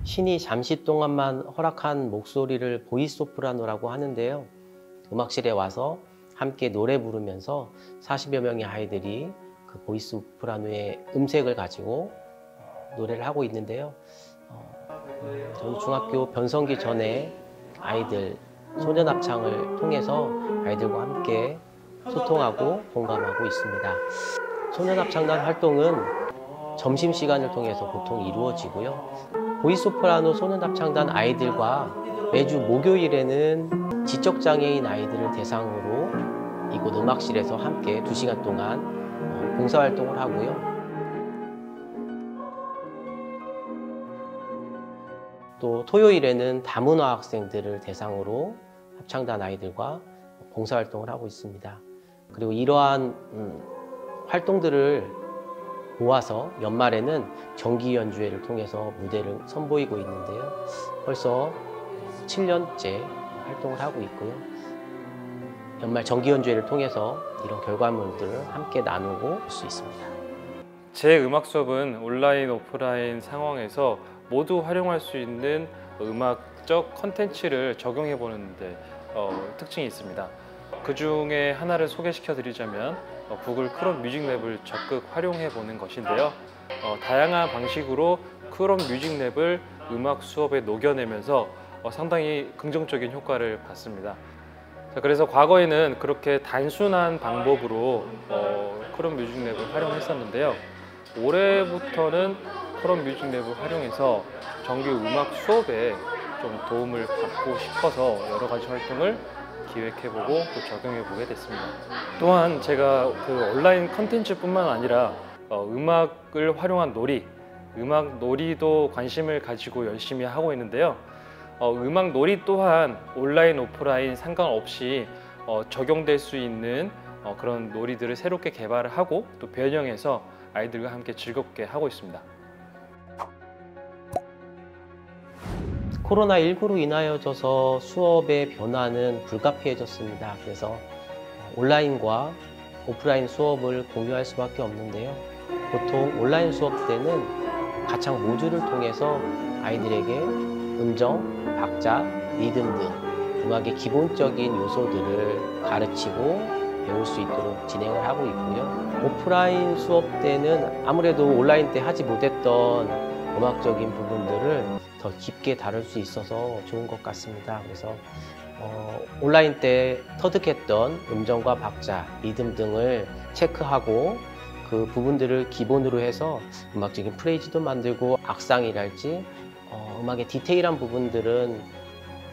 신이 잠시 동안만 허락한 목소리를 보이스소프라노라고 하는데요. 음악실에 와서 함께 노래 부르면서 40여 명의 아이들이 그 보이스소프라노의 음색을 가지고 노래를 하고 있는데요. 저는 중학교 변성기 전에 아이들 소년합창을 통해서 아이들과 함께 소통하고 공감하고 있습니다. 소년합창단 활동은 점심시간을 통해서 보통 이루어지고요. 보이스소프라노 소년합창단 아이들과 매주 목요일에는 지적장애인 아이들을 대상으로 이곳 음악실에서 함께 2시간 동안 봉사활동을 하고요. 또 토요일에는 다문화 학생들을 대상으로 합창단 아이들과 봉사활동을 하고 있습니다. 그리고 이러한 활동들을 모아서 연말에는 정기 연주회를 통해서 무대를 선보이고 있는데요. 벌써 7년째 활동을 하고 있고요. 연말 정기 연주회를 통해서 이런 결과물들을 함께 나누고 볼 수 있습니다. 제 음악 수업은 온라인, 오프라인 상황에서 모두 활용할 수 있는 음악적 컨텐츠를 적용해 보는데 특징이 있습니다. 그 중에 하나를 소개시켜 드리자면 구글 크롬 뮤직랩을 적극 활용해 보는 것인데요. 다양한 방식으로 크롬 뮤직랩을 음악 수업에 녹여내면서 상당히 긍정적인 효과를 봤습니다. 그래서 과거에는 그렇게 단순한 방법으로 크롬 뮤직랩을 활용했었는데요. 올해부터는 크롬 뮤직랩을 활용해서 정규 음악 수업에 좀 도움을 받고 싶어서 여러 가지 활동을 기획해보고 또 적용해보게 됐습니다. 또한 제가 그 온라인 컨텐츠뿐만 아니라 음악을 활용한 놀이, 음악 놀이도 관심을 가지고 열심히 하고 있는데요. 음악 놀이 또한 온라인, 오프라인 상관없이 적용될 수 있는 그런 놀이들을 새롭게 개발을 하고 또 변형해서 아이들과 함께 즐겁게 하고 있습니다. 코로나19로 인하여져서 수업의 변화는 불가피해졌습니다. 그래서 온라인과 오프라인 수업을 공유할 수밖에 없는데요. 보통 온라인 수업 때는 가창 모듈을 통해서 아이들에게 음정, 박자, 리듬 등 음악의 기본적인 요소들을 가르치고 배울 수 있도록 진행을 하고 있고요. 오프라인 수업 때는 아무래도 온라인 때 하지 못했던 음악적인 부분들을 더 깊게 다룰 수 있어서 좋은 것 같습니다. 그래서 온라인 때 터득했던 음정과 박자, 리듬 등을 체크하고 그 부분들을 기본으로 해서 음악적인 프레이즈도 만들고 악상이랄지 음악의 디테일한 부분들은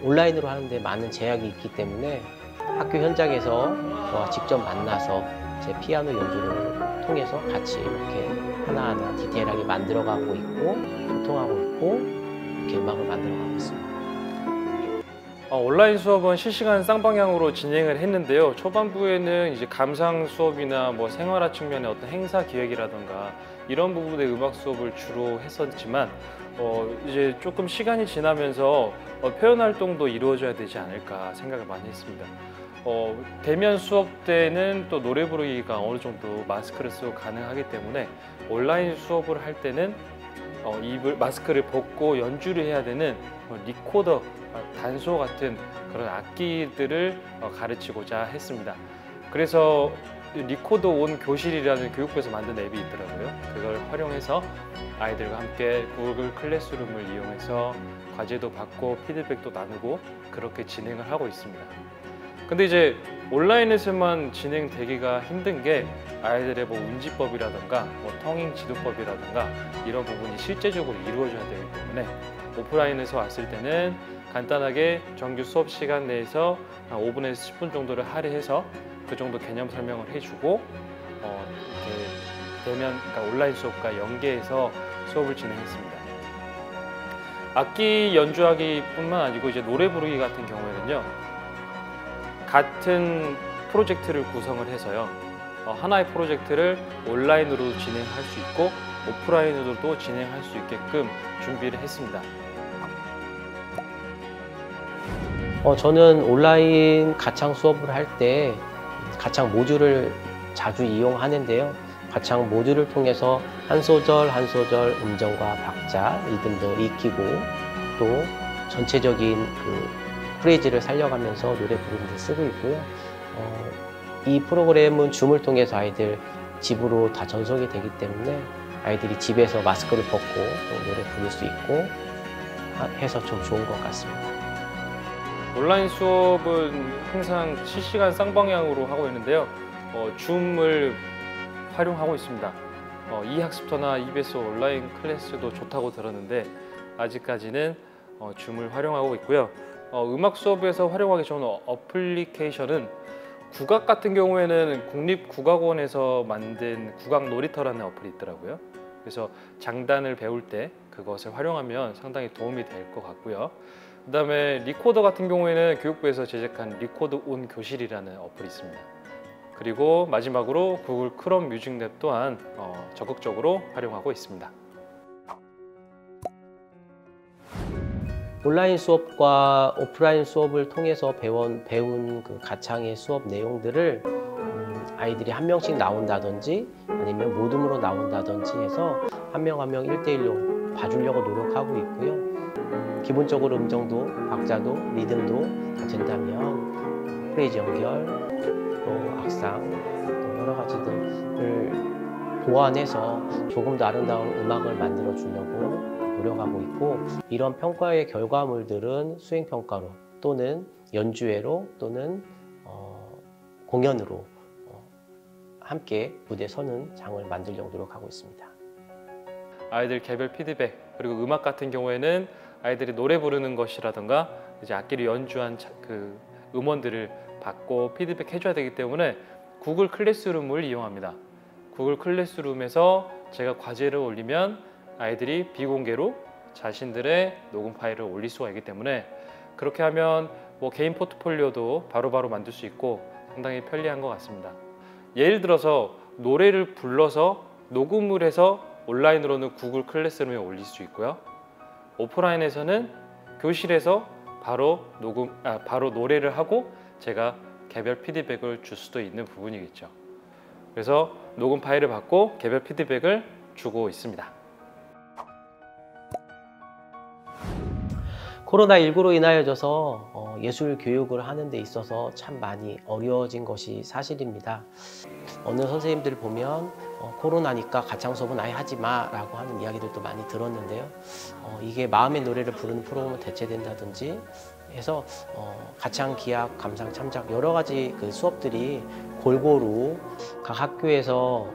온라인으로 하는데 많은 제약이 있기 때문에 학교 현장에서 저와 직접 만나서 제 피아노 연주를 통해서 같이 이렇게 하나하나 디테일하게 만들어가고 있고 소통하고 있고 이렇게 음악을 만들어가고 있습니다. 온라인 수업은 실시간 쌍방향으로 진행을 했는데요. 초반부에는 이제 감상 수업이나 뭐 생활화 측면의 어떤 행사 기획이라던가 이런 부분의 음악 수업을 주로 했었지만 이제 조금 시간이 지나면서 표현 활동도 이루어져야 되지 않을까 생각을 많이 했습니다. 대면 수업 때는 또 노래 부르기가 어느 정도 마스크를 쓰고 가능하기 때문에 온라인 수업을 할 때는 마스크를 벗고 연주를 해야 되는 리코더, 단소 같은 그런 악기들을 가르치고자 했습니다. 그래서 리코더 온 교실이라는 교육부에서 만든 앱이 있더라고요. 그걸 활용해서 아이들과 함께 구글 클래스룸을 이용해서 과제도 받고 피드백도 나누고 그렇게 진행을 하고 있습니다. 근데 이제 온라인에서만 진행되기가 힘든 게 아이들의 뭐 운지법이라든가 뭐 통행 지도법이라든가 이런 부분이 실제적으로 이루어져야 되기 때문에 오프라인에서 왔을 때는 간단하게 정규 수업 시간 내에서 한 5분에서 10분 정도를 할애해서 그 정도 개념 설명을 해주고 이렇게 그러니까 온라인 수업과 연계해서 수업을 진행했습니다. 악기 연주하기뿐만 아니고 이제 노래 부르기 같은 경우에는요. 같은 프로젝트를 구성을 해서요. 하나의 프로젝트를 온라인으로 진행할 수 있고 오프라인으로도 진행할 수 있게끔 준비를 했습니다. 저는 온라인 가창 수업을 할 때 가창 모듈을 자주 이용하는데요. 가창 모듈을 통해서 한 소절 한 소절 음정과 박자, 리듬 등을 익히고 또 전체적인 그 프레이즈를 살려가면서 노래 부르는 데 쓰고 있고요. 이 프로그램은 줌을 통해서 아이들 집으로 다 전송이 되기 때문에 아이들이 집에서 마스크를 벗고 또 노래 부를 수 있고 해서 좀 좋은 것 같습니다. 온라인 수업은 항상 실시간 쌍방향으로 하고 있는데요. 줌을 활용하고 있습니다. 이학습터나 EBS 온라인 클래스도 좋다고 들었는데 아직까지는 줌을 활용하고 있고요. 음악 수업에서 활용하기 좋은 어플리케이션은 국악 같은 경우에는 국립국악원에서 만든 국악 놀이터라는 어플이 있더라고요. 그래서 장단을 배울 때 그것을 활용하면 상당히 도움이 될 것 같고요. 그 다음에 리코더 같은 경우에는 교육부에서 제작한 리코더 온 교실이라는 어플이 있습니다. 그리고 마지막으로 구글 크롬 뮤직랩 또한 적극적으로 활용하고 있습니다. 온라인 수업과 오프라인 수업을 통해서 배운 그 가창의 수업 내용들을 아이들이 한 명씩 나온다든지 아니면 모둠으로 나온다든지 해서 한 명 한 명 1대1로 봐주려고 노력하고 있고요. 기본적으로 음정도, 박자도, 리듬도 다 된다면 프레이즈 연결, 또 악상, 또 여러 가지들을 보완해서 조금 더 아름다운 음악을 만들어 주려고 노력하고 있고, 이런 평가의 결과물들은 수행평가로 또는 연주회로 또는 공연으로 함께 무대에 서는 장을 만들려고 노력하고 있습니다. 아이들 개별 피드백, 그리고 음악 같은 경우에는 아이들이 노래 부르는 것이라든가 이제 악기를 연주한 그 음원들을 받고 피드백 해줘야 되기 때문에 구글 클래스룸을 이용합니다. 구글 클래스룸에서 제가 과제를 올리면 아이들이 비공개로 자신들의 녹음 파일을 올릴 수가 있기 때문에 그렇게 하면 뭐 개인 포트폴리오도 바로바로 만들 수 있고 상당히 편리한 것 같습니다. 예를 들어서 노래를 불러서 녹음을 해서 온라인으로는 구글 클래스룸에 올릴 수 있고요. 오프라인에서는 교실에서 바로 노래를 하고 제가 개별 피드백을 줄 수도 있는 부분이겠죠. 그래서 녹음 파일을 받고 개별 피드백을 주고 있습니다. 코로나19로 인하여져서 예술 교육을 하는 데 있어서 참 많이 어려워진 것이 사실입니다. 어느 선생님들 보면 코로나니까 가창 수업은 아예 하지 마 라고 하는 이야기들도 많이 들었는데요. 이게 마음의 노래를 부르는 프로그램으로 대체된다든지 해서 가창, 기악, 감상, 참작 여러 가지 그 수업들이 골고루 각 학교에서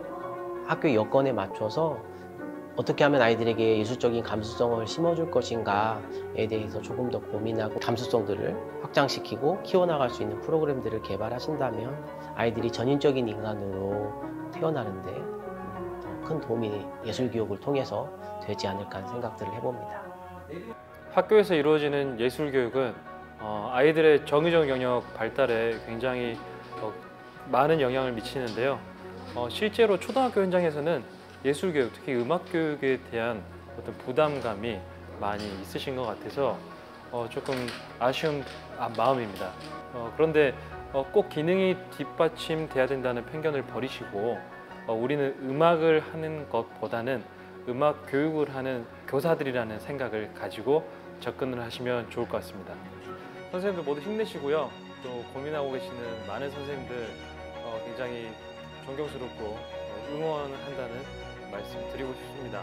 학교 여건에 맞춰서 어떻게 하면 아이들에게 예술적인 감수성을 심어줄 것인가에 대해서 조금 더 고민하고 감수성들을 확장시키고 키워나갈 수 있는 프로그램들을 개발하신다면 아이들이 전인적인 인간으로 태어나는데 더 큰 도움이 예술교육을 통해서 되지 않을까 하는 생각들을 해봅니다. 학교에서 이루어지는 예술교육은 아이들의 정의적 영역 발달에 굉장히 많은 영향을 미치는데요. 실제로 초등학교 현장에서는 예술교육, 특히 음악교육에 대한 어떤 부담감이 많이 있으신 것 같아서 조금 아쉬운 마음입니다. 그런데 꼭 기능이 뒷받침돼야 된다는 편견을 버리시고 우리는 음악을 하는 것보다는 음악 교육을 하는 교사들이라는 생각을 가지고 접근을 하시면 좋을 것 같습니다. 선생님들 모두 힘내시고요. 또 고민하고 계시는 많은 선생님들 굉장히 존경스럽고 응원한다는 말씀 드리고 싶습니다.